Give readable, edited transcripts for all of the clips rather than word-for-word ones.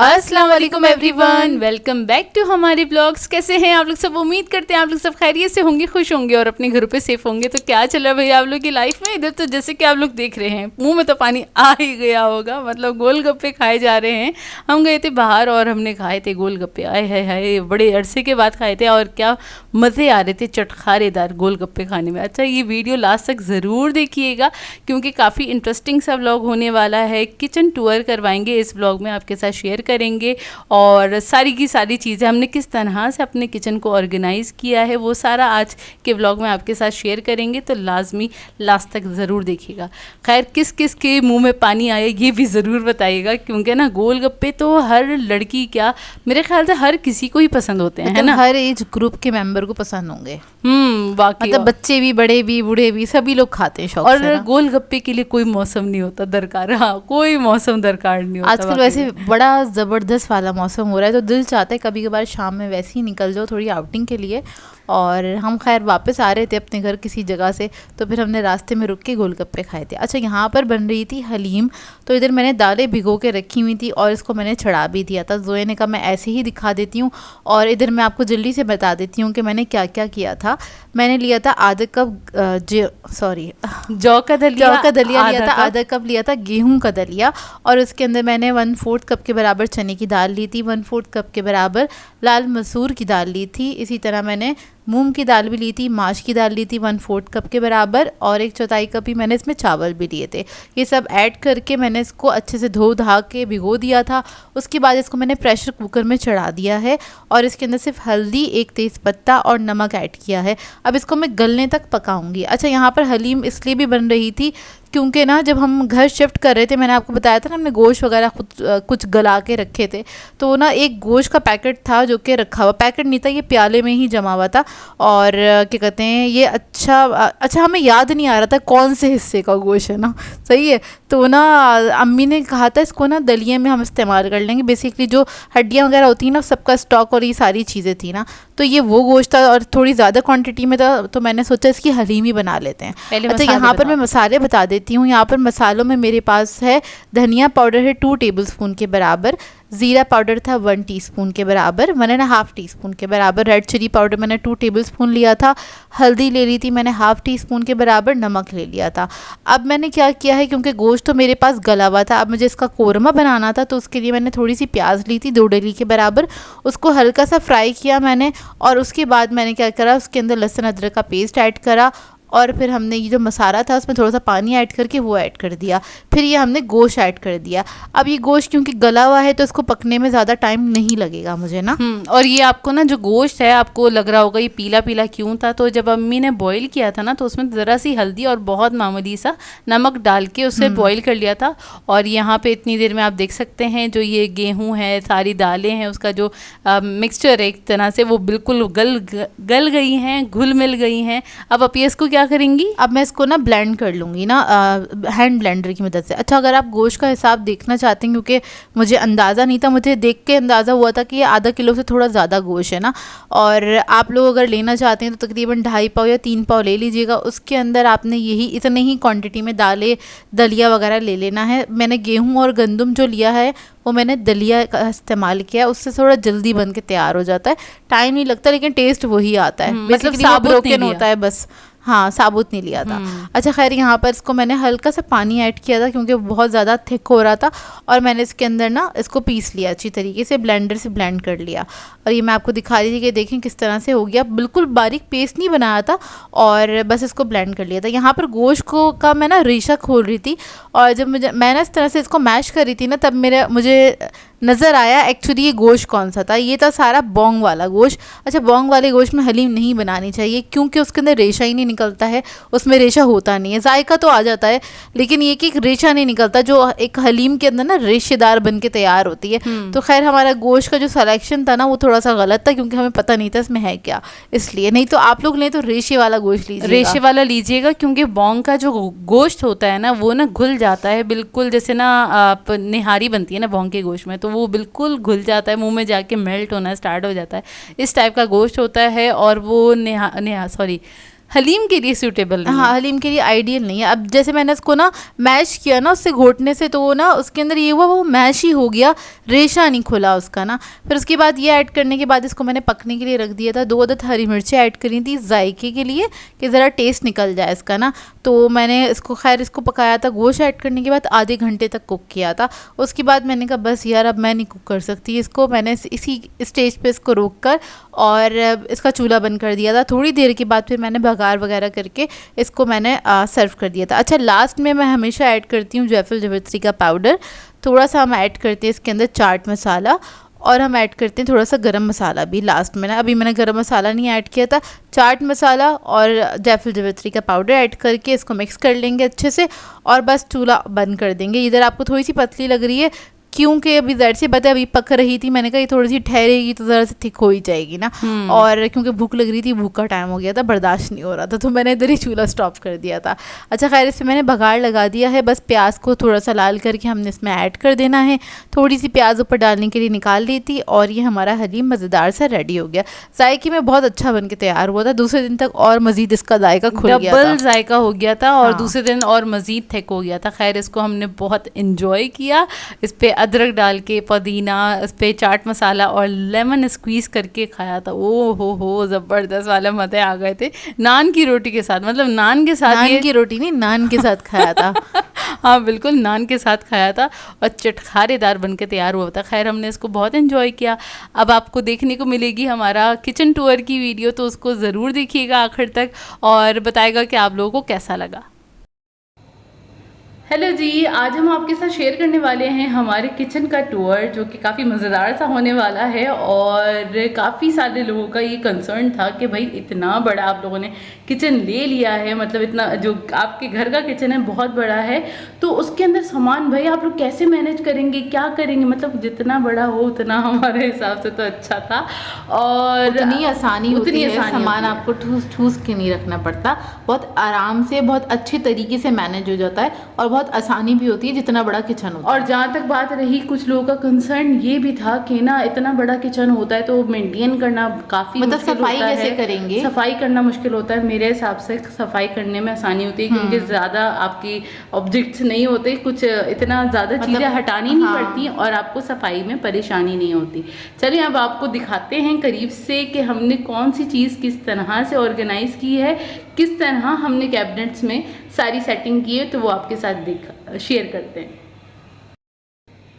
अस्सलाम वालेकुम everyone, welcome back to हमारे ब्लॉग्स। कैसे हैं आप लोग सब? उम्मीद करते हैं आप लोग सब खैरियत से होंगे, खुश होंगे और अपने घरों पे सेफ होंगे। तो क्या चल रहा है भैया आप लोग की लाइफ में? इधर तो जैसे कि आप लोग देख रहे हैं मुंह में तो पानी आ ही गया होगा, मतलब गोलगप्पे खाए जा रहे हैं। हम गए थे बाहर और हमने खाए थे गोलगप्पे। आए हाय हाय, बड़े अरसे के बाद खाए थे और क्या मज़े आ रहे थे चटखारेदार गोलगप्पे खाने में। अच्छा, ये वीडियो लास्ट तक ज़रूर देखिएगा क्योंकि काफ़ी इंटरेस्टिंग सा व्लॉग होने वाला है। किचन टूर करवाएंगे इस व्लॉग में, आपके साथ शेयर करेंगे और सारी की सारी चीज़ें हमने किस तरह से अपने किचन को ऑर्गेनाइज़ किया है वो सारा आज के व्लॉग में आपके साथ शेयर करेंगे। तो लाजमी लास्ट तक ज़रूर देखिएगा। खैर, किस किस के मुंह में पानी आए ये भी ज़रूर बताइएगा क्योंकि ना गोलगप्पे तो हर लड़की, क्या मेरे ख्याल से हर किसी को ही पसंद होते हैं, है ना? हर एज ग्रुप के मेंबर को पसंद होंगे। वाकई, मतलब बच्चे भी, बड़े भी, बूढ़े भी, सभी लोग खाते हैं शौक और से। गोलगप्पे के लिए कोई मौसम नहीं होता दरकार। हाँ, कोई मौसम दरकार नहीं होता। आजकल वैसे बड़ा ज़बरदस्त वाला मौसम हो रहा है तो दिल चाहता है कभी कभार शाम में वैसे ही निकल जाओ थोड़ी आउटिंग के लिए। और हम खैर वापस आ रहे थे अपने घर किसी जगह से, तो फिर हमने रास्ते में रुक के गोलगप्पे खाए थे। अच्छा, यहाँ पर बन रही थी हलीम, तो इधर मैंने दालें भिगो के रखी हुई थी और इसको मैंने चढ़ा भी दिया था। जोए ने कहा मैं ऐसे ही दिखा देती हूँ और इधर मैं आपको जल्दी से बता देती हूँ कि मैंने क्या क्या किया था। मैंने लिया था आधा कप जौ का दलिया लिया था, आधा कप लिया था गेहूं का दलिया और उसके अंदर मैंने 1/4 कप के बराबर चने की दाल ली थी, 1/4 कप के बराबर लाल मसूर की दाल ली थी। इसी तरह मैंने मूंग की दाल भी ली थी, माश की दाल ली थी 1/4 कप के बराबर और 1/4 कप ही मैंने इसमें चावल भी लिए थे। ये सब ऐड करके मैंने इसको अच्छे से धो धा के भिगो दिया था। उसके बाद इसको मैंने प्रेशर कुकर में चढ़ा दिया है और इसके अंदर सिर्फ हल्दी, एक तेज़ पत्ता और नमक ऐड किया है। अब इसको मैं गलने तक पकाऊंगी। अच्छा, यहाँ पर हलीम इसलिए भी बन रही थी क्योंकि ना जब हम घर शिफ्ट कर रहे थे, मैंने आपको बताया था ना हमने गोश्त वगैरह खुद कुछ गला के रखे थे, तो ना एक गोश्त का पैकेट था जो कि रखा हुआ, पैकेट नहीं था, ये प्याले में ही जमा हुआ था। और क्या कहते हैं ये, अच्छा हमें याद नहीं आ रहा था कौन से हिस्से का गोश्त है ना, सही है। तो ना अम्मी ने कहा था इसको ना दलिए में हम इस्तेमाल कर लेंगे। बेसिकली जो हड्डियाँ वगैरह होती हैं ना, सबका स्टॉक और ये सारी चीज़ें थी ना, तो ये वो गोश्त था और थोड़ी ज़्यादा क्वांटिटी में था, तो मैंने सोचा इसकी हलीम ही बना लेते हैं। अच्छा, यहाँ पर मैं मसाले बता देती हूँ। यहाँ पर मसालों में मेरे पास है धनिया पाउडर है 2 टेबलस्पून के बराबर, ज़ीरा पाउडर था 1 टीस्पून के बराबर, मैंने ना 1/2 टीस्पून के बराबर रेड चिली पाउडर मैंने 2 टेबलस्पून लिया था, हल्दी ले ली थी मैंने 1/2 टीस्पून के बराबर, नमक ले लिया था। अब मैंने क्या किया है, क्योंकि गोश्त तो मेरे पास गला हुआ था, अब मुझे इसका कोरमा बनाना था, तो उसके लिए मैंने थोड़ी सी प्याज ली थी 2 डली के बराबर, उसको हल्का सा फ्राई किया मैंने और उसके बाद मैंने क्या करा, उसके अंदर लहसुन अदरक का पेस्ट ऐड करा और फिर हमने ये जो मसाला था उसमें थोड़ा सा पानी ऐड करके वो ऐड कर दिया। फिर ये हमने गोश्त ऐड कर दिया। अब ये गोश्त क्योंकि गला हुआ है तो इसको पकने में ज़्यादा टाइम नहीं लगेगा मुझे ना। और ये आपको ना जो गोश्त है आपको लग रहा होगा ये पीला पीला क्यों था, तो जब अम्मी ने बॉईल किया था ना तो उसमें ज़रा सी हल्दी और बहुत मामूली सा नमक डाल के उसे बॉईल कर लिया था। और यहाँ पे इतनी देर में आप देख सकते हैं जो ये गेहूँ है, सारी दालें हैं, उसका जो मिक्सचर है एक तरह से वो बिल्कुल गल गई हैं, घुल मिल गई हैं। अब आप ये इसको क्या करेंगी? अब मैं इसको ना ब्लेंड कर लूँगी ना हैंड ब्लेंडर की मदद से। अच्छा, अगर आप गोश्त का हिसाब देखना चाहते हैं, क्योंकि मुझे अंदाज़ा नहीं था, मुझे देख के अंदाज़ा हुआ था कि ये आधा किलो से थोड़ा ज़्यादा गोश्त है ना, और आप लोग अगर लेना चाहते हैं तो तकरीबन 2.5 पाव या 3 पाव ले लीजिएगा। उसके अंदर आपने यही इतने ही क्वान्टिटी में दालें, दलिया वगैरह ले लेना है। मैंने गेहूँ और गंदम जो लिया है वो मैंने दलिया का इस्तेमाल किया, उससे थोड़ा जल्दी बन के तैयार हो जाता है, टाइम नहीं लगता, लेकिन टेस्ट वही आता है। मतलब साबुत नहीं होता है बस, हाँ साबुत नहीं लिया था। अच्छा, खैर यहाँ पर इसको मैंने हल्का सा पानी ऐड किया था क्योंकि बहुत ज़्यादा थिक हो रहा था और मैंने इसके अंदर ना इसको पीस लिया अच्छी तरीके से, ब्लेंडर से ब्लेंड कर लिया। और ये मैं आपको दिखा रही थी कि देखें किस तरह से हो गया, बिल्कुल बारीक पेस्ट नहीं बनाया था और बस इसको ब्लेंड कर लिया था। यहाँ पर गोश्त को का मैं ना रेशा खोल रही थी और जब मैं ना इस तरह से इसको मैश कर रही थी ना, तब मुझे नज़र आया एक्चुअली ये गोश्त कौन सा था। ये था सारा बोंग वाला गोश्त। अच्छा, बोंग वाले गोश्त में हलीम नहीं बनानी चाहिए क्योंकि उसके अंदर रेशा ही नहीं निकलता है, उसमें रेशा होता नहीं है, जायका तो आ जाता है लेकिन ये कि एक रेशा नहीं निकलता जो एक हलीम के अंदर ना रेशेदार बन के तैयार होती है। तो खैर हमारा गोश्त का जो सिलेक्शन था ना वो थोड़ा सा गलत था क्योंकि हमें पता नहीं था इसमें है क्या, इसलिए। नहीं तो आप लोग लें तो रेशे वाला गोश्त लीजिएगा, रेशे वाला लीजिएगा क्योंकि बोंग का जो गोश्त होता है ना वो ना घुल जाता है बिल्कुल, जैसे ना आप निहारी बनती है ना बोंग के गोश्त में, तो वो बिल्कुल घुल जाता है, मुंह में जाके मेल्ट होना स्टार्ट हो जाता है। इस टाइप का गोश्त होता है और वो हलीम के लिए सूटेबल नहीं हाँ, हलीम के लिए आइडियल नहीं है। अब जैसे मैंने इसको ना मैश किया ना उससे घोटने से, तो वो ना उसके अंदर ये हुआ वो मैश ही हो गया, रेशा नहीं खुला उसका ना। फिर उसके बाद ये ऐड करने के बाद इसको मैंने पकने के लिए रख दिया था। 2 अदद हरी मिर्चें ऐड करी थी जायके के लिए कि ज़रा टेस्ट निकल जाए इसका ना। तो मैंने इसको इसको पकाया था। गोश्त ऐड करने के बाद आधे घंटे तक कुक किया था। उसके बाद मैंने कहा बस यार अब मैं नहीं कुक कर सकती इसको, मैंने इसी स्टेज पे इसको रोक कर और इसका चूल्हा बंद कर दिया था। थोड़ी देर के बाद फिर मैंने बघार वगैरह करके इसको मैंने सर्व कर दिया था। अच्छा, लास्ट में मैं हमेशा ऐड करती हूँ जायफल जावित्री का पाउडर। थोड़ा सा हम ऐड करते हैं इसके अंदर चाट मसाला, और हम ऐड करते हैं थोड़ा सा गरम मसाला भी लास्ट में ना। अभी मैंने गरम मसाला नहीं ऐड किया था। चाट मसाला और जायफल जावित्री का पाउडर ऐड करके इसको मिक्स कर लेंगे अच्छे से, और बस चूल्हा बंद कर देंगे। इधर आपको थोड़ी सी पतली लग रही है क्योंकि अभी ज़ाहिर सी बात है अभी पक रही थी, मैंने कहा ये थोड़ी सी ठहरेगी तो ज़रा सी थिक हो ही जाएगी ना। और क्योंकि भूख लग रही थी, भूख का टाइम हो गया था, बर्दाश्त नहीं हो रहा था, तो मैंने इधर ही चूल्हा स्टॉप कर दिया था। अच्छा खैर, इस पर मैंने बघार लगा दिया है। बस प्याज को थोड़ा सा लाल करके हमने इसमें ऐड कर देना है। थोड़ी सी प्याज ऊपर डालने के लिए निकाल ली थी, और ये हमारा हलीम मज़ेदार सा रेडी हो गया। जायके में बहुत अच्छा बन के तैयार हुआ था। दूसरे दिन तक और मज़ीद इसका जायका खुल गया था, डबल जायका हो गया था, और हाँ। दूसरे दिन और मज़ीद थिक हो गया था। खैर, इसको हमने बहुत इंजॉय किया। इस पे अदरक डाल के, पुदीना, इस पे चाट मसाला और लेमन स्क्वीज़ करके खाया था। ओ हो ज़बरदस्त वाला मज़े आ गए थे। नान की रोटी के साथ, मतलब नान के साथ, नान की रोटी नहीं, नान के साथ खाया था। हाँ बिल्कुल, नान के साथ खाया था और चटखारेदार बन के तैयार हुआ था। खैर, हमने इसको बहुत एंजॉय किया। अब आपको देखने को मिलेगी हमारा किचन टूर की वीडियो, तो उसको ज़रूर देखिएगा आखिर तक और बताएगा कि आप लोगों को कैसा लगा। हेलो जी, आज हम आपके साथ शेयर करने वाले हैं हमारे किचन का टूर, जो कि काफ़ी मज़ेदार सा होने वाला है। और काफ़ी सारे लोगों का ये कंसर्न था कि भाई इतना बड़ा आप लोगों ने किचन ले लिया है, मतलब इतना जो आपके घर का किचन है बहुत बड़ा है, तो उसके अंदर सामान भाई आप लोग कैसे मैनेज करेंगे, क्या करेंगे। मतलब जितना बड़ा हो उतना हमारे हिसाब से तो अच्छा था, और उतनी आसानी होती है, सामान आपको ठूस ठूस के नहीं रखना पड़ता, बहुत आराम से बहुत अच्छे तरीके से मैनेज हो जाता है, और बहुत आसानी भी होती है जितना बड़ा किचन होता है। और जहाँ तक बात रही कुछ लोगों का कंसर्न ये भी था कि ना इतना बड़ा किचन होता है तो मेंटेन करना काफ़ी मतलब सफाई कैसे करेंगे, सफाई करना मुश्किल होता है। मेरे हिसाब से सफाई करने में आसानी होती है क्योंकि ज़्यादा आपकी ऑब्जेक्ट्स नहीं होते, कुछ इतना ज़्यादा चीज़ें हटानी नहीं पड़ती और आपको सफाई में परेशानी नहीं होती। चलिए अब आपको दिखाते हैं करीब से कि हमने कौन सी चीज़ किस तरह से ऑर्गेनाइज़ की है, किस तरह हमने कैबिनेट्स में सारी सेटिंग की है, तो वो आपके साथ शेयर करते हैं।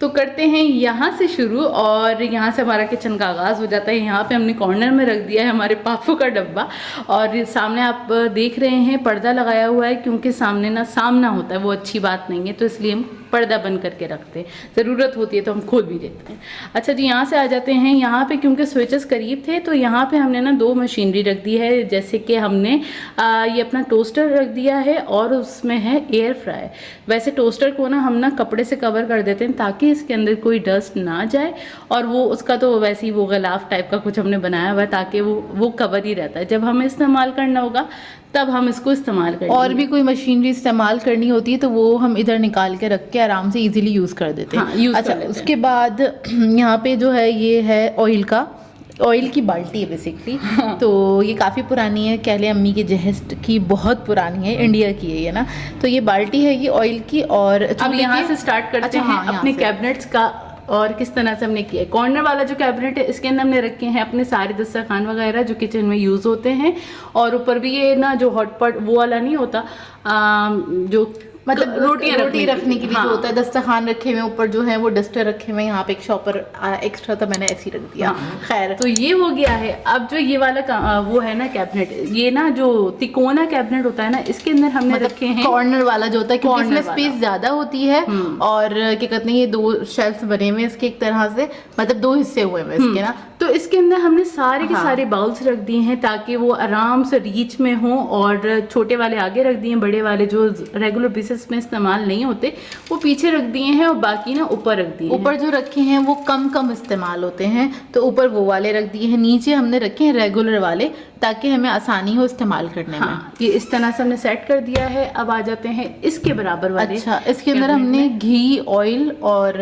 तो करते हैं यहाँ से शुरू, और यहाँ से हमारा किचन का आगाज़ हो जाता है। यहाँ पे हमने कॉर्नर में रख दिया है हमारे पापू का डब्बा, और सामने आप देख रहे हैं पर्दा लगाया हुआ है, क्योंकि सामने ना सामना होता है वो अच्छी बात नहीं है, तो इसलिए हम पर्दा बंद करके रखते हैं, ज़रूरत होती है तो हम खोल भी देते हैं। अच्छा जी, यहाँ से आ जाते हैं। यहाँ पे क्योंकि स्विचेस करीब थे तो यहाँ पे हमने ना 2 मशीनरी रख दी है, जैसे कि हमने ये अपना टोस्टर रख दिया है और उसमें है एयर फ्राई। वैसे टोस्टर को ना हम ना कपड़े से कवर कर देते हैं ताकि इसके अंदर कोई डस्ट ना जाए, और वो उसका तो वैसे ही वो गिलाफ टाइप का कुछ हमने बनाया हुआ है ताकि वो कवर ही रहता है। जब हमें इस्तेमाल करना होगा तब हम इसको इस्तेमाल करेंगे। और भी कोई मशीनरी इस्तेमाल करनी होती है तो वो हम इधर निकाल के रख के आराम से इजीली यूज़ कर देते हैं। हाँ, यूज़ अच्छा, कर लेते हैं। उसके बाद यहाँ पे जो है ये है ऑयल की बाल्टी है बेसिकली। हाँ। तो ये काफ़ी पुरानी है, कह लें अम्मी के जहेज की बहुत पुरानी है, इंडिया की है ये ना। तो ये बाल्टी है ये ऑयल की। और अब यहाँ से स्टार्ट करते हैं अपने कैबिनेट्स का, और किस तरह से हमने किया है। कॉर्नर वाला जो कैबिनेट है इसके अंदर हमने रखे हैं अपने सारे दस्तरखान वगैरह जो किचन में यूज़ होते हैं, और ऊपर भी ये ना जो हॉटपॉट वो वाला नहीं होता, जो मतलब रोटी रखने के लिए हाँ। जो होता है, दस्तरखान रखे हुए ऊपर जो है वो डस्टर रखे हुए, यहाँ पे एक शॉपर एक्स्ट्रा था मैंने ऐसे ही रख दिया। हाँ। खैर, तो ये हो गया है। अब जो ये वाला वो है ना कैबिनेट, ये ना जो तिकोना कैबिनेट होता है ना, इसके अंदर हमने मतलब रखे हैं कॉर्नर वाला जो होता है, क्योंकि इसमें स्पेस ज्यादा होती है, और क्या कहते हैं ये 2 शेल्फ्स बने हुए इसके एक तरह से, मतलब 2 हिस्से हुए हैं इसके ना। तो इसके अंदर हमने सारे के सारे बाउल्स रख दिए हैं ताकि वो आराम से रीच में हो, और छोटे वाले आगे रख दिए, बड़े वाले जो रेगुलर बेसिस में इस्तेमाल नहीं होते वो पीछे रख दिए हैं, और बाकी ना ऊपर रख दिए। ऊपर जो रखे हैं वो कम इस्तेमाल होते हैं तो ऊपर वो वाले रख दिए हैं। नीचे हमने रखे हैं रेगुलर वाले ताकि हमें आसानी हो इस्तेमाल करने में। हाँ, ये इस तरह से हमने सेट कर दिया है। अब आ जाते हैं इसके बराबर वाले। अच्छा, इसके अंदर हमने घी, ऑयल और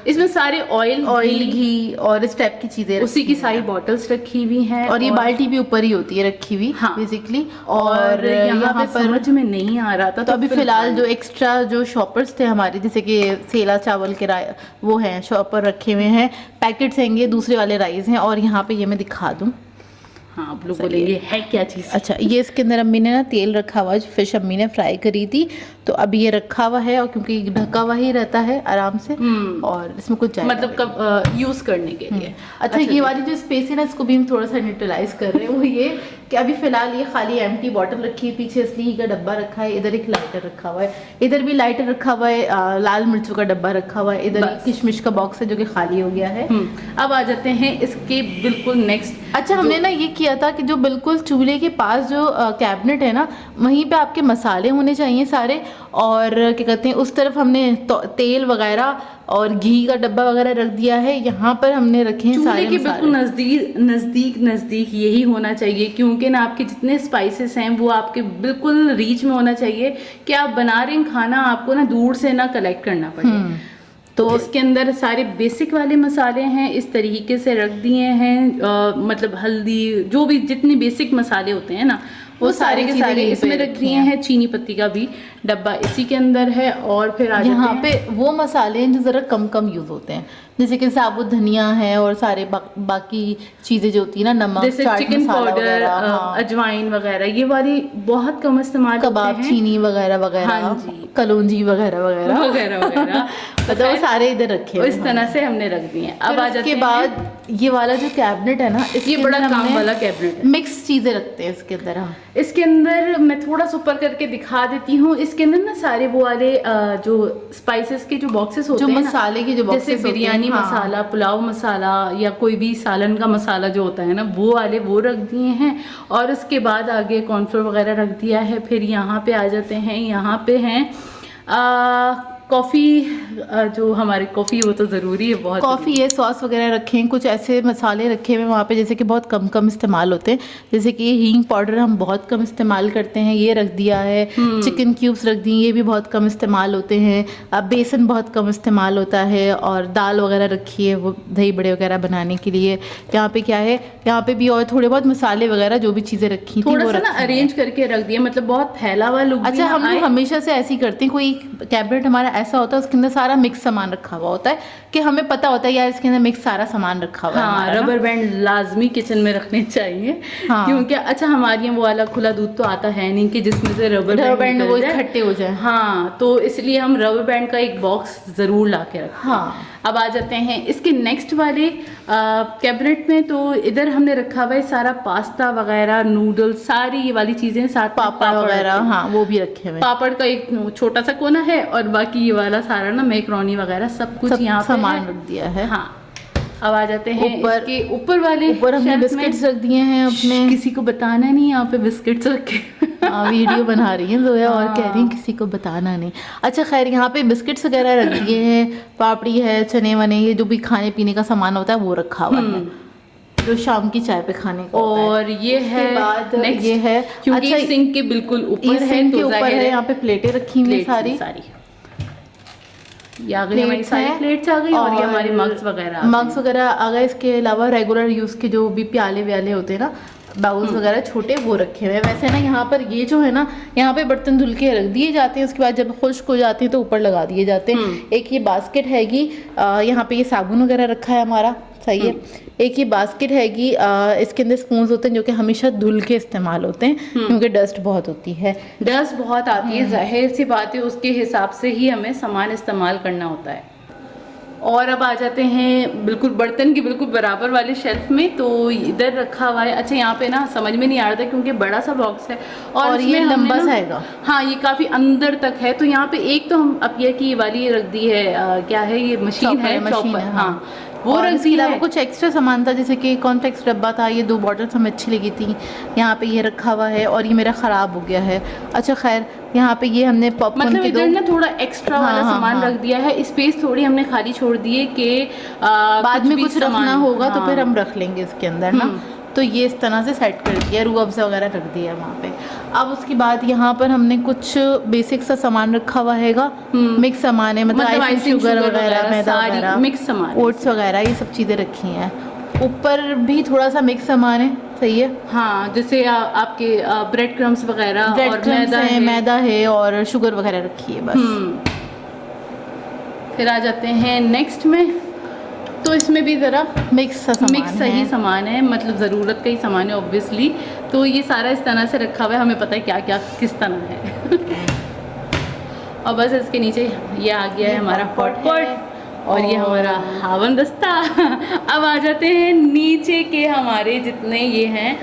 इसमें सारे ऑयल, घी और इस टाइप की चीजें, उसी की सारी बॉटल्स रखी हुई हैं। और ये बाल्टी भी ऊपर ही होती है रखी हुई, हाँ, बेसिकली। और यहाँ पर समझ में नहीं आ रहा था तो अभी फिलहाल जो एक्स्ट्रा जो शॉपर्स थे हमारे, जैसे कि सेला चावल के वो हैं शॉपर रखे हुए हैं, पैकेट्स हैं, ये दूसरे वाले राइस हैं। और यहाँ पे ये मैं दिखा दूँ, हाँ, आप लोग बोलेंगे है क्या चीज़। अच्छा, ये इसके अंदर अम्मी ने ना तेल रखा हुआ है, फिश अम्मी ने फ्राई करी थी, तो अभी ये रखा हुआ है। और क्योंकि ढका हुआ ही रहता है आराम से, और इसमें कुछ मतलब कब यूज करने के लिए। अच्छा, ये वाली जो स्पेस है ना, इसको भी हम थोड़ा सा न्यूट्रलाइज कर रहे हैं। वो ये कि अभी फिलहाल ये खाली एम्प्टी बॉटल रखी है, पीछे असली का डब्बा रखा है, इधर एक लाइटर रखा हुआ है, इधर भी लाइटर रखा हुआ है, लाल मिर्चों का डब्बा रखा हुआ है, इधर किशमिश का बॉक्स है जो कि खाली हो गया है। अब आ जाते हैं इसके बिल्कुल नेक्स्ट। अच्छा, हमने ना ये किया था कि जो बिल्कुल चूल्हे के पास जो कैबिनेट है ना, वहीं पे आपके मसाले होने चाहिए सारे, और क्या कहते हैं उस तरफ हमने तेल वगैरह और घी का डब्बा वगैरह रख दिया है। यहाँ पर हमने रखे हैं सारे के बिल्कुल नजदीक यही होना चाहिए, क्योंकि ना आपके जितने स्पाइसेस हैं वो आपके बिल्कुल रीच में होना चाहिए कि आप बना रहे हैं खाना, आपको ना दूर से ना कलेक्ट करना पड़े। तो इसके अंदर सारे बेसिक वाले मसाले हैं, इस तरीके से रख दिए हैं। मतलब हल्दी, जो भी जितने बेसिक मसाले होते हैं ना, वो सारे के सारे इसमें रख दिए हैं। चीनी पत्ती का भी डब्बा इसी के अंदर है। और फिर यहाँ पे वो मसाले हैं जो ज़रा कम कम यूज़ होते हैं, जैसे कि साबुत धनिया है और सारे बाकी चीज़ें जो होती है ना, नमक, जैसे चिकन पाउडर, अजवाइन वगैरह, ये वाली बहुत कम इस्तेमाल होते हैं। कबाब चीनी वगैरह वगैरह, हाँ जी, कलौंजी वगैरह वगैरह वगैरह वगैरह मतलब वो सारे इधर रखे इस तरह से हमने रख दिए हैं। अब आ जाते हैं, इसके बाद ये वाला जो कैबिनेट है ना, ये बड़ा काम वाला कैबिनेट है, मिक्स चीज़ें रखते हैं इसके अंदर हम। इसके अंदर मैं थोड़ा सा ऊपर करके दिखा देती हूँ। इसके अंदर ना सारे वो वाले जो स्पाइसेस के जो बॉक्सेस होते हैं, जो मसाले के जो बॉक्सेस, जैसे बिरयानी मसाला, पुलाव मसाला, या कोई भी सालन का मसाला जो होता है ना, वो वाले वो रख दिए हैं। और उसके बाद आगे कॉर्नफ्लोर वगैरह रख दिया है। फिर यहाँ पे आ जाते हैं, यहाँ पे हैं कॉफ़ी, जो हमारी कॉफ़ी वो तो ज़रूरी है, बहुत कॉफ़ी है, सॉस वगैरह रखे हैं, कुछ ऐसे मसाले रखे हुए वहाँ पे जैसे कि बहुत कम कम इस्तेमाल होते हैं, जैसे कि हींग पाउडर हम बहुत कम इस्तेमाल करते हैं, ये रख दिया है। चिकन क्यूब्स रख दिए, ये भी बहुत कम इस्तेमाल होते हैं। अब बेसन बहुत कम इस्तेमाल होता है। और दाल वगैरह रखी है वो दही बड़े वगैरह बनाने के लिए। यहाँ पे क्या है, यहाँ पे भी और थोड़े बहुत मसाले वगैरह जो भी चीज़ें रखी थी थोड़ा सा ना अरेंज करके रख दिया, मतलब बहुत फैला हुआ लुक। अच्छा, हम लोग हमेशा से ऐसे ही करते हैं, कोई कैबिनेट हमारा ऐसा होता है उसके अंदर सारा मिक्स सामान रखा हुआ होता है कि हमें पता होता है यार इसके अंदर मिक्स सारा सामान रखा हुआ है। हाँ, रबर बैंड लाजमी किचन में रखने चाहिए। हाँ, क्योंकि अच्छा हमारे वो वाला खुला दूध तो आता है नहीं कि जिसमें से रबर बैंड वो इकट्ठे हो जाए। हाँ, तो इसलिए हम रबर बैंड का एक बॉक्स जरूर ला के रखें। हाँ, अब आ जाते हैं इसके नेक्स्ट वाले कैबिनेट में। तो इधर हमने रखा हुआ है सारा पास्ता वगैरह, नूडल्स, सारी ये वाली चीजें, साथ पापड़ वगैरह, हाँ वो भी रखे हुए। पापड़ का एक छोटा सा कोना है, और बाकी ये वाला सारा ना मैक्रोनी वगैरह सब कुछ यहाँ पे सामान रख दिया है। हाँ, अब आ जाते हैं इसके ऊपर वाले। ऊपर हमने बिस्किट्स रख दिए हैं अपने, किसी को बताना नहीं यहाँ पे बिस्किट्स रखे। वीडियो बना रही है जोया और कह रही है किसी को बताना नहीं। अच्छा खैर, यहाँ पे बिस्किट्स वगैरह रख दिए हैं, पापड़ी है, चने वने, ये जो भी खाने पीने का सामान होता है वो रखा हुआ है, जो शाम की चाय पे खाने को। और ये है बाद ये है, क्योंकि अच्छा, सिंक के बिल्कुल ऊपर है, सिंक के ऊपर है, यहाँ पे प्लेटें रखी हुई सारी ये आ गई हमारी सारी प्लेट्स आ गई, और ये हमारे मग्स वगैरह आ गए। इसके अलावा रेगुलर यूज़ के जो भी प्याले व्याले होते हैं ना, बाउल्स वगैरह छोटे, वो रखे हुए हैं। वैसे ना यहाँ पर ये जो है ना, यहाँ पे बर्तन धुल के रख दिए जाते हैं, उसके बाद जब खुश्क हो जाते हैं तो ऊपर लगा दिए जाते हैं। एक ये बास्केट हैगी, यहाँ पे ये साबुन वगैरह रखा है हमारा, सही है। एक ये बास्केट हैगी, इसके अंदर स्पून्स होते हैं जो कि हमेशा धुल के इस्तेमाल होते हैं, क्योंकि डस्ट बहुत होती है, डस्ट बहुत आती है, जाहिर सी बात है, उसके हिसाब से ही हमें सामान इस्तेमाल करना होता है। और अब आ जाते हैं बिल्कुल बर्तन की बिल्कुल बराबर वाले शेल्फ में। तो इधर रखा हुआ है। अच्छा, यहाँ पे ना समझ में नहीं आ रहा था क्योंकि बड़ा सा बॉक्स है और ये लंबा सा, हाँ ये काफ़ी अंदर तक है। तो यहाँ पे एक तो हम अब ये की वाली रख दी है, क्या है ये, मशीन है, चॉपर, हाँ वो रख दी है। कुछ एक्स्ट्रा सामान था, जैसे कि कॉर्नफ्लेक्स डब्बा था, ये 2 बॉटल्स हमें अच्छी लगी थी, यहाँ पे ये रखा हुआ है, और ये मेरा ख़राब हो गया है। अच्छा खैर, यहाँ पे ये हमने पॉपकॉर्न मतलब इधर ना थोड़ा एक्स्ट्रा वाला सामान रख दिया है, स्पेस थोड़ी हमने खाली छोड़ दी है कि बाद में कुछ रखना होगा तो फिर हम रख लेंगे इसके अंदर ना। तो ये इस तरह से सेट कर दिया, रूह अफ़ज़ा वगैरह रख दिया है वहाँ पे। अब उसके बाद यहाँ पर हमने कुछ बेसिक सा सामान रखा हुआ हैगा, मिक्स सामान है, मतलब आइसिंग शुगर वगैरह, मैदा वगैरह, मिक्स सामान, ओट्स वगैरह, ये सब चीज़ें रखी हैं। ऊपर भी थोड़ा सा मिक्स सामान है, सही है। हाँ, जैसे आपके ब्रेड क्रम्स वगैरह, ब्रेड क्रम्स है, मैदा है और शुगर वगैरह रखी है बस। फिर आ जाते हैं नेक्स्ट में, तो इसमें भी ज़रा मिक्स सही सामान है, मतलब ज़रूरत का ही सामान है ऑब्वियसली। तो ये सारा इस तरह से रखा हुआ है, हमें पता है क्या क्या किस तरह है। और बस इसके नीचे ये आ गया है हमारा हॉट पॉट और ये हमारा हावन दस्ता। अब आ जाते हैं नीचे के हमारे जितने ये हैं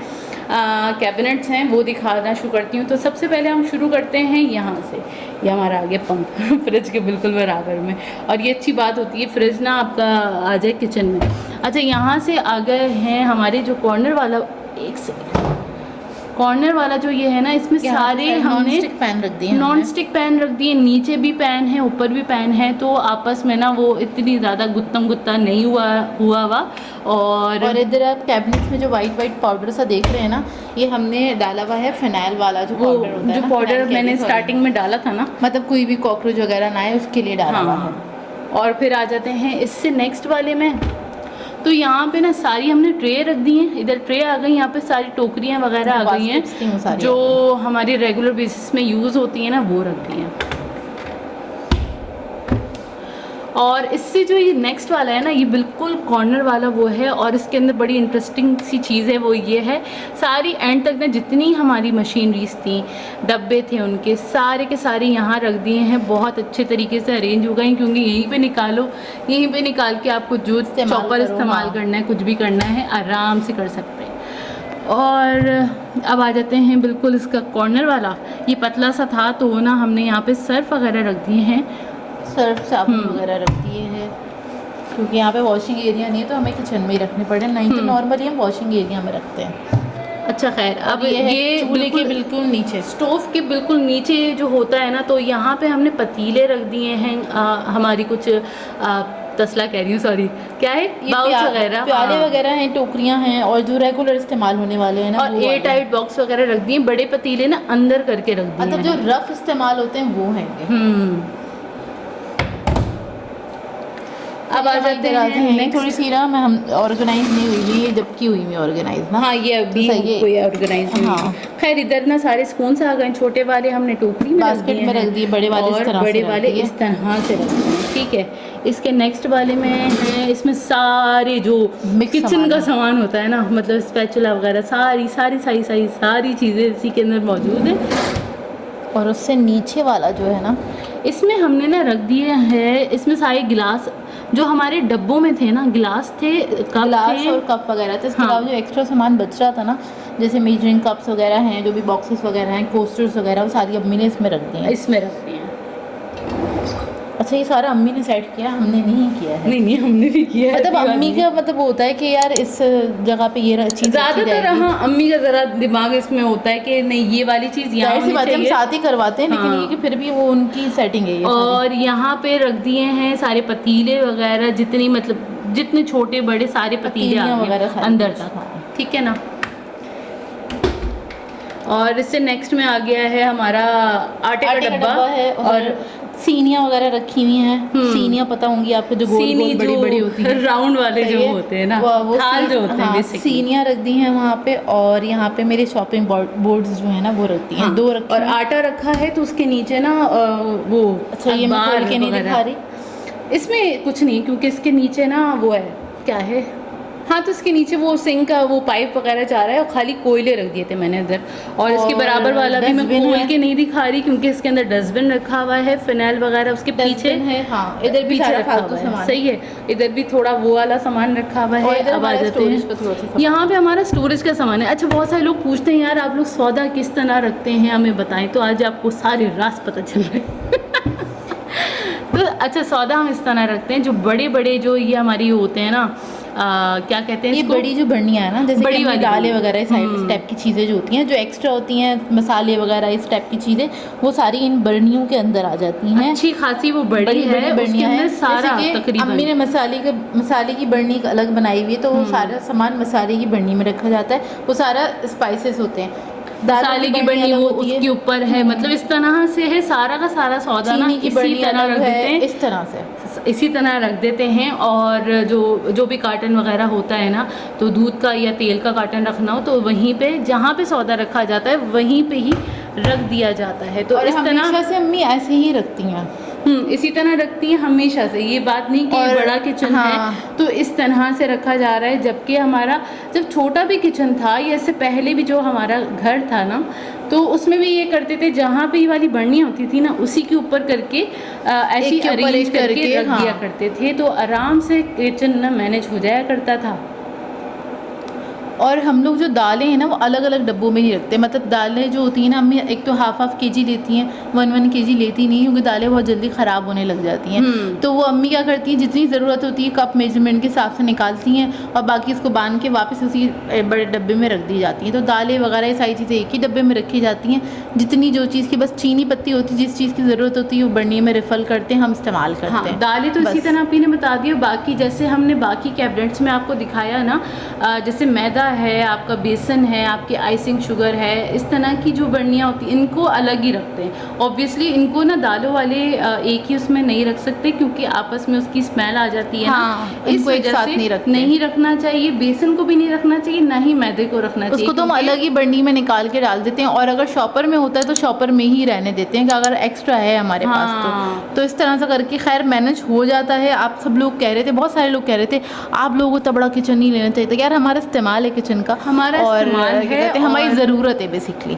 कैबिनेट्स हैं, वो दिखाना शुरू करती हूँ। तो सबसे पहले हम शुरू करते हैं यहाँ से, ये हमारा आ गया पंप फ्रिज के बिल्कुल बराबर में। और ये अच्छी बात होती है, फ्रिज ना आपका आ जाए किचन में। अच्छा, यहाँ से आ गए हैं हमारे जो कॉर्नर वाला, एक सेकंड, कॉर्नर वाला जो ये है ना, इसमें सारे हमने नॉन स्टिक पैन रख दिए, रख दिए, नीचे भी पैन है, ऊपर भी पैन है, तो आपस में ना वो इतनी ज़्यादा गुत्ता नहीं हुआ। और इधर आप कैबिनेट्स में जो वाइट पाउडर सा देख रहे हैं ना, ये हमने डाला हुआ है फिनाइल वाला जो पाउडर होता है, जो पाउडर मैंने स्टार्टिंग में डाला था ना, मतलब कोई भी कॉकरोच वगैरह ना आए उसके लिए डाला हुआ है। और फिर आ जाते हैं इससे नेक्स्ट वाले में। तो यहाँ पे ना सारी हमने ट्रे रख दी हैं, इधर ट्रे आ गई, यहाँ पे सारी टोकरियाँ वगैरह आ गई हैं जो हमारी रेगुलर बेसिस में यूज़ होती हैं ना, वो रख दी हैं। और इससे जो ये नेक्स्ट वाला है ना, ये बिल्कुल कॉर्नर वाला वो है, और इसके अंदर बड़ी इंटरेस्टिंग सी चीज़ है, वो ये है, सारी एंड तक ना जितनी हमारी मशीनरीज थी, डब्बे थे उनके सारे के सारे यहाँ रख दिए हैं, बहुत अच्छे तरीके से अरेंज हो गए, क्योंकि यहीं पे निकालो, यहीं पे निकाल के आपको जो चॉपर इस्तेमाल करना है, कुछ भी करना है, आराम से कर सकते हैं। और अब आ जाते हैं बिल्कुल इसका कॉर्नर वाला, ये पतला सा था तो ना हमने यहाँ पे सर्फ वगैरह रख दिए हैं, सर्फ साबुन वगैरह रख दिए हैं, क्योंकि यहाँ पे वॉशिंग एरिया नहीं है तो हमें किचन में ही रखने पड़े, नहीं तो नॉर्मली हम वॉशिंग एरिया में रखते हैं। अच्छा खैर, अब ये चूल्हे के बिल्कुल नीचे, स्टोव के बिल्कुल नीचे जो होता है ना, तो यहाँ पे हमने पतीले रख दिए हैं, हमारी कुछ तसला कह रही हूँ, सॉरी, क्या है, बाउच वगैरह, प्याले वगैरह हैं, टोकरियाँ हैं, और जो रेगुलर इस्तेमाल होने वाले हैं ना, और एयर टाइट बॉक्स वगैरह रख दिए, बड़े पतीले ना अंदर करके रख दिए, मतलब जो रफ इस्तेमाल होते हैं वो हैं। अब आ जाते हैं थोड़ी सी ना, मैं हम ऑर्गेनाइज नहीं हुई है, जबकि हुई मैं ऑर्गेनाइज ना। हाँ, ये अभी कोई ऑर्गेनाइज नहीं। हाँ, खैर इधर ना सारे स्पून से आ गए, छोटे वाले हमने टोकरी में बास्केट में रख दिए, बड़े वाले इस तरह से रख दिए, ठीक है। इसके नेक्स्ट वाले में है, इसमें सारे जो किचन का सामान होता है ना, मतलब स्पैचुला वगैरह, सारी चीज़ें इसी के अंदर मौजूद है। और उससे नीचे वाला जो है ना, इसमें हमने ना रख दिए हैं, इसमें सारे गिलास जो हमारे डब्बों में थे ना, गिलास थे, गिलास और कप वगैरह थे। इसके अलावा जो एक्स्ट्रा सामान बच रहा था ना, जैसे मेजरिंग कप्स वगैरह हैं, जो भी बॉक्सेस वगैरह हैं, कोस्टर्स वगैरह, वो सारी अम्मी ने इसमें रख दी हैं। अच्छा, ये सारा अम्मी ने सेट किया, हमने नहीं किया है। नहीं, हमने भी किया है। मतलब अम्मी का मतलब होता है कि यार इस जगह पे ये चीज़ ज़्यादातर, हाँ, अम्मी का ज़रा दिमाग इसमें होता है कि नहीं ये वाली चीज़ यहाँ होनी चाहिए, हम साथ ही करवाते हैं, लेकिन ये कि फिर भी वो उनकी सेटिंग है। और यहाँ पे रख दिए हैं सारे पतीले वगैरह, जितनी मतलब जितने छोटे बड़े सारे पतीले वगैरह अंदर तक, ठीक है ना। और इससे नेक्स्ट में आ गया है हमारा आटे का डब्बा है, और सीनियाँ वगैरह रखी हुई हैं। सीनियाँ पता होंगी आपको, जो गोल गोल बड़ी बड़ी होती हैं, राउंड वाले जो होते हैं ना, वो थाल जो होते हैं, सीनियाँ रख दी हैं वहाँ पे। और यहाँ पे मेरे शॉपिंग बोर्ड्स जो है ना, वो रखती हैं, 2 रखी। और आटा रखा है, तो उसके नीचे ना वो, अच्छा, ये मैं खोल के नहीं दिखा रही, इसमें कुछ नहीं, क्योंकि इसके नीचे ना वो है, क्या है, हाँ, तो इसके नीचे वो सिंक का वो पाइप वगैरह जा रहा है, और खाली कोयले रख दिए थे मैंने इधर। और इसके बराबर वाला भी मैं खोल के नहीं दिखा रही, क्योंकि इसके अंदर डस्टबिन रखा हुआ है, फिनाइल वगैरह उसके पीछे है, हाँ, इधर भी पीछे रखा हुआ है, सही है, इधर भी थोड़ा वो वाला सामान रखा हुआ है। अब आ जाते हैं यहाँ पे हमारा स्टोरेज का सामान है। अच्छा, बहुत सारे लोग पूछते हैं यार आप लोग सौदा किस तरह रखते हैं, हमें बताएं, तो आज आपको सारे राज पता चल रहे हैं। तो अच्छा, सौदा हम इस तरह रखते हैं, जो बड़े बड़े जो ये हमारी होते हैं ना, क्या कहते हैं ये इसको? बड़ी जो बर्नियाँ है ना, जैसे बड़ी कि हमने वाली दालें बर्नी। वगैरह साइड इस टाइप की चीज़ें जो होती हैं, जो एक्स्ट्रा होती हैं, मसाले वगैरह इस टाइप की चीज़ें, वो सारी इन बर्नियों के अंदर आ जाती हैं। अच्छी खासी वो बड़ी है, उसके बर्नियाँ अंदर हैं। सारा जैसे कि तकरीबन अम्मी ने मसाले की बर्नी एक अलग बनाई हुई है, तो वो सारा सामान मसाले की बर्नी में रखा जाता है, वो सारा स्पाइसेस होते हैं। मसाले की बर्नी वो उसके ऊपर है, मतलब इस तरह से है सारा का सारा सौदा ना, चीनी की इसी बर्नी तरह अलग रख देते है, हैं, इस तरह से इसी तरह रख देते हैं। और जो भी कार्टन वगैरह होता है ना, तो दूध का या तेल का कार्टन रखना हो तो वहीं पे जहाँ पे सौदा रखा जाता है वहीं पे ही रख दिया जाता है। तो और इस तरह हमेशा से अम्मी ऐसे ही रखती हैं। इसी तरह रखती हैं हमेशा से, ये बात नहीं कि और बड़ा किचन हाँ, है तो इस तरह से रखा जा रहा है। जबकि हमारा जब छोटा भी किचन था या इससे पहले भी जो हमारा घर था ना, तो उसमें भी ये करते थे, जहाँ पे ये वाली बर्नी होती थी ना उसी के ऊपर करके ऐसी अरेंज करके रख दिया करते थे, तो आराम से किचन ना मैनेज हो जाया करता था। और हम लोग जो दालें हैं ना वो अलग अलग डब्बों में नहीं रखते, मतलब दालें जो होती हैं ना अम्मी एक तो हाफ केजी लेती हैं, 1 केजी लेती नहीं, क्योंकि दालें बहुत जल्दी ख़राब होने लग जाती हैं। तो वो अम्मी क्या करती हैं, जितनी ज़रूरत होती है कप मेजरमेंट के हिसाब से निकालती हैं और बाकी इसको बांध के वापस उसी बड़े डब्बे में रख दी जाती हैं। तो दालें वगैरह ये सारी चीज़ें एक ही डब्बे में रखी जाती हैं। जितनी जो चीज़ की बस चीनी पत्ती होती है, जिस चीज़ की ज़रूरत होती है वो बर्नी में रिफ़ल करते हैं, हम इस्तेमाल करते हैं। दालें तो इसी तरह आपने बता दिया। बाकी जैसे हमने बाकी कैबिनेट्स में आपको दिखाया ना, जैसे मैदा है, आपका बेसन है, आपकी आइसिंग शुगर है, इस तरह की जो बर्नियाँ होती हैं इनको अलग ही रखते हैं। ऑब्वियसली इनको ना दालों वाले एक ही उसमें नहीं रख सकते, क्योंकि आपस में उसकी स्मेल आ जाती है ना, इस वजह से नहीं रखना चाहिए। बेसन को भी नहीं रखना चाहिए, ना ही मैदे को रखना चाहिए, उसको तो हम अलग ही बर्नी में निकाल के डाल देते हैं। और अगर शॉपर में होता है तो शॉपर में ही रहने देते हैं कि अगर एक्स्ट्रा है हमारे पास तो इस तरह से करके खैर मैनेज हो जाता है। आप सब लोग कह रहे थे, बहुत सारे लोग कह रहे थे आप लोगों को तो बड़ा किचन नहीं लेना चाहिए था। यार हमारा इस्तेमाल है किचन का, हमारा और है, हमारी ज़रूरत है बेसिकली।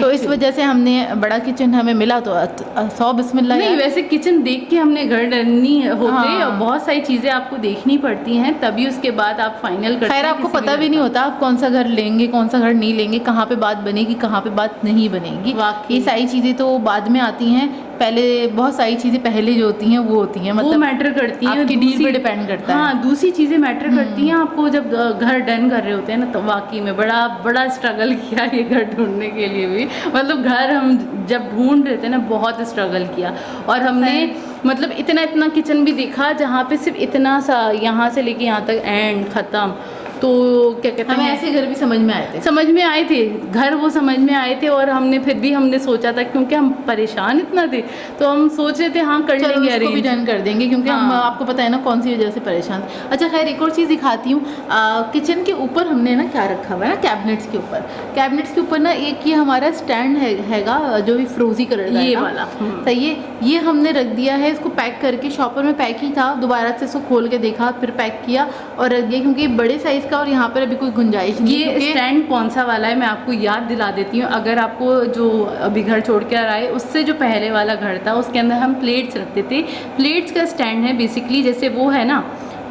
तो इस वजह से हमने बड़ा किचन हमें मिला तो 100 बिस्मिल्लाह। नहीं वैसे किचन देख के हमने घर डरनी होते और बहुत सारी चीज़ें आपको देखनी पड़ती हैं, तभी उसके बाद आप फाइनल करते हैं। खैर आपको पता भी नहीं होता आप कौन सा घर लेंगे कौन सा घर नहीं लेंगे, कहाँ पे बात बनेगी कहाँ पे बात नहीं बनेगी। ये सारी चीज़ें तो बाद में आती हैं, पहले बहुत सारी चीज़ें पहले जो होती हैं वो होती हैं, मतलब वो मैटर करती हैं, आपकी डील पे डिपेंड करता है। हाँ, दूसरी चीज़ें मैटर करती हैं। आपको जब घर डन कर रहे होते हैं ना, तो वाकई में बड़ा स्ट्रगल किया ये घर ढूंढने के लिए भी, मतलब घर हम जब ढूंढ रहे थे ना बहुत स्ट्रगल किया। और हमने मतलब इतना किचन भी देखा जहाँ पे सिर्फ इतना सा यहाँ से लेके यहाँ तक एंड ख़त्म। तो क्या कहते हैं, हमें ऐसे घर भी समझ में आए थे घर वो समझ में आए थे। और हमने फिर भी हमने सोचा था, क्योंकि हम परेशान इतना थे तो हम सोच रहे थे हाँ कर लेंगे, उसको भी डन कर देंगे, क्योंकि हम आपको पता है ना कौन सी वजह से परेशान थे। अच्छा खैर एक और चीज़ दिखाती हूँ, किचन के ऊपर हमने ना क्या रखा हुआ है ना, कैबिनेट्स के ऊपर ना एक ये हमारा स्टैंड हैगा जो भी फ्रोजी कलर का ये वाला सही है, ये हमने रख दिया है। इसको पैक करके शॉपर में पैक ही था, दोबारा से इसको खोल के देखा फिर पैक किया और रख दिया, क्योंकि बड़े साइज़ का और यहाँ पर अभी कोई गुंजाइश नहीं। ये स्टैंड कौन सा वाला है मैं आपको याद दिला देती हूँ। अगर आपको जो अभी घर छोड़ के आ रहा है उससे जो पहले वाला घर था उसके अंदर हम प्लेट्स रखते थे। प्लेट्स का स्टैंड है बेसिकली, जैसे वो है ना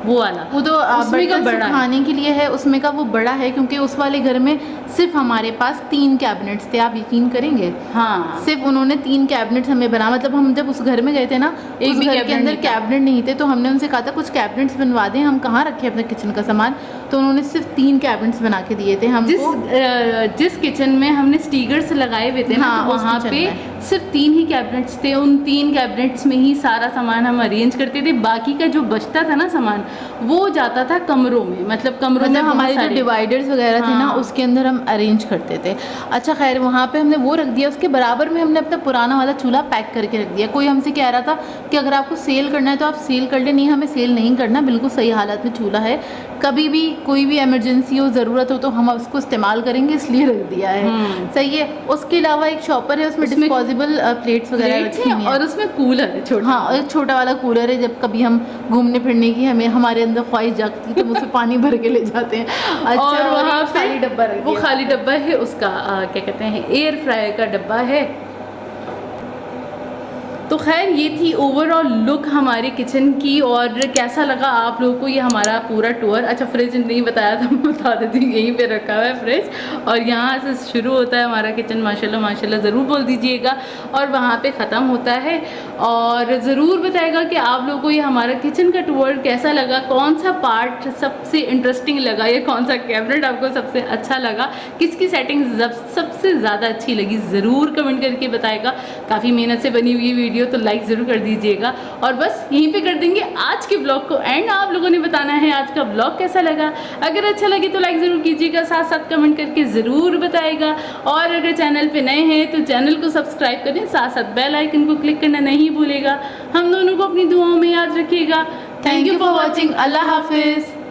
वो वाला, वो तो उसमें का बड़ा खाने के लिए है, उसमें का वो बड़ा है, क्योंकि उस वाले घर में सिर्फ हमारे पास 3 कैबिनेट्स थे। आप यकीन करेंगे हाँ, सिर्फ उन्होंने 3 कैबिनेट्स हमें बना, मतलब हम जब उस घर में गए थे ना एक घर के अंदर कैबिनेट नहीं थे, तो हमने उनसे कहा था कुछ कैबिनेट्स बनवा दें, हम कहाँ रखे अपने किचन का सामान, तो उन्होंने सिर्फ 3 कैबिनेट्स बना के दिए थे हमको। जिस किचन में हमने स्टीकर्स लगाए हुए थे ना, तो वहाँ पे सिर्फ 3 ही कैबिनेट्स थे। उन 3 कैबिनेट्स में ही सारा सामान हम अरेंज करते थे, बाकी का जो बचता था ना सामान वो जाता था कमरों में, मतलब कमरों में हमारे जो डिवाइडर्स वगैरह थे ना उसके अंदर हम अरेंज करते थे। अच्छा खैर वहाँ पे हमने वो रख दिया, उसके बराबर में हमने अपना पुराना वाला चूल्हा पैक करके रख दिया। कोई हमसे कह रहा था कि अगर आपको सेल करना है तो आप सेल कर लें, नहीं हमें सेल नहीं करना, बिल्कुल सही हालत में चूल्हा है, कभी भी कोई भी इमरजेंसी हो ज़रूरत हो तो हम उसको इस्तेमाल करेंगे, इसलिए रख दिया है। सही है। उसके अलावा एक शॉपर है, उसमें डिस्पोजेबल प्लेट्स वगैरह रखी हैं और उसमें कूलर है छोटा। हाँ, एक छोटा वाला कूलर है, जब कभी हम घूमने फिरने की हमारे अंदर ख्वाहिश जागती तो मुझसे पानी भर के ले जाते हैं। अच्छा, और वहाँ खाली डब्बा रख दिया, वो खाली डब्बा है उसका क्या कहते हैं एयर फ्रायर का डब्बा है। तो खैर ये थी ओवरऑल लुक हमारे किचन की। और कैसा लगा आप लोगों को ये हमारा पूरा टूर। अच्छा फ्रिज नहीं बताया था, मैं बता देती हूँ, यहीं पे रखा हुआ है फ्रिज और यहाँ से शुरू होता है हमारा किचन, माशाल्लाह माशाल्लाह ज़रूर बोल दीजिएगा, और वहाँ पे ख़त्म होता है। और ज़रूर बताएगा कि आप लोगों को ये हमारा किचन का टूर कैसा लगा, कौन सा पार्ट सबसे इंटरेस्टिंग लगा या कौन सा कैबिनेट आपको सबसे अच्छा लगा, किसकी सेटिंग सबसे ज़्यादा अच्छी लगी, ज़रूर कमेंट करके बताएगा। काफ़ी मेहनत से बनी हुई वीडियो, तो लाइक ज़रूर कर दीजिएगा। और बस यहीं पे कर देंगे आज के ब्लॉग को एंड। आप लोगों ने बताना है आज का ब्लॉग कैसा लगा। अगर अच्छा लगे तो लाइक ज़रूर कीजिएगा, साथ साथ कमेंट करके ज़रूर बताएगा। और अगर चैनल पे नए हैं तो चैनल को सब्सक्राइब करें, साथ साथ बेल आइकन को क्लिक करना नहीं भूलेगा। हम दोनों को अपनी दुआओं में याद रखिएगा। Thank you for watching. Allah हाफिज़।